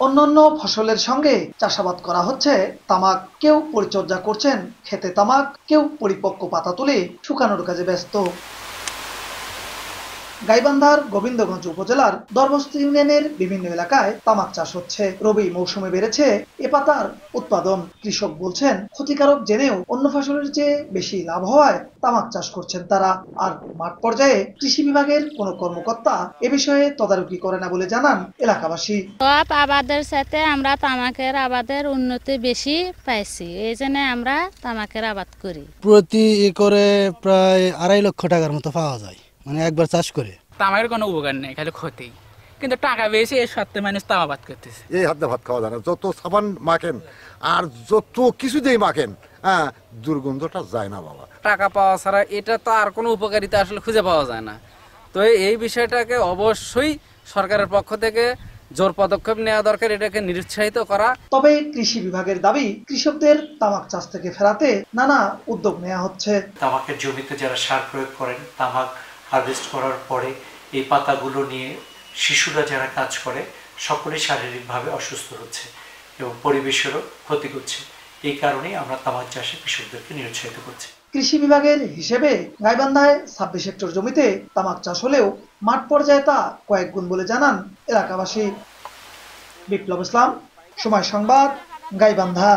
অন্যান্য ফসলের সঙ্গে চাষাবাদ করা হচ্ছে তামাক। কেউ পরিচর্যা করছেন খেতে তামাক, কেউ পরিপক্ক পাতা তুলে শুকানোর কাজে ব্যস্ত। গাইবান্ধার গোবিন্দগঞ্জ উপজেলার দরবস্ত ইউনিয়নের বিভিন্ন এলাকায় তামাক চাষ হচ্ছে। রবি মৌসুমে বেড়েছে এ পাতার উৎপাদন। কৃষক বলছেন ক্ষতিকারক জেনেও অন্য ফসলের চেয়ে বেশি লাভ হওয়ায় তামাক চাষ করছেন তারা। আর মাঠ পর্যায়ে কৃষি বিভাগের কোনো কর্মকর্তা এ বিষয়ে তদারকি করে না বলে জানান এলাকাবাসী। সব আবাদের সাথে আমরা তামাকের আবাদের উন্নতি বেশি পাইছি, এই জন্য আমরা তামাকের আবাদ করি। প্রতি একরে প্রায় 2.5 লক্ষ টাকার মতো পাওয়া যায়, মানে একবার চাষ করে। তামাকের কোনো উপকার নেই, খালি ক্ষতি, কিন্তু টাকা বেশি, এর সত্ত্বে মানুষ তামাবাদ করতেছে। এই হাতে ভাত খাওয়া যায় না, যত সাবান মাখেন আর যত কিছু দিয়ে মাখেন, হ্যাঁ, দুর্গন্ধটা যায় না বাবা। টাকা পাওয়া ছাড়া এটা তো আর কোনো উপকারিতা আসলে খুঁজে পাওয়া যায় না। তো এই বিষয়টাকে অবশ্যই সরকারের পক্ষ থেকে জোর পদক্ষেপ নেওয়া দরকার, এটাকে নিরুৎসাহিত করা। তবে কৃষি বিভাগের দাবি, কৃষকদের তামাক চাষ থেকে ফেরাতে নানা উদ্যোগ নেওয়া হচ্ছে। তামাকের জমিতে যারা সার প্রয়োগ করেন, তামাক হারভেস্ট করার পরে এই পাতাগুলো নিয়ে শিশুরা যারা কাজ করে, সকলেই শারীরিকভাবে অসুস্থ হচ্ছে এবং পরিবেশেরও ক্ষতি করছে। এই কারণেই আমরা তামাক চাষে কৃষকদেরকে নিরুৎসাহিত করছি। কৃষি বিভাগের হিসেবে গাইবান্ধায় 26 হেক্টর জমিতে তামাক চাষ হলেও মাঠ পর্যায়ে তা কয়েক গুণ বলে জানান এলাকাবাসী। বিপ্লব ইসলাম, সময় সংবাদ, গাইবান্ধা।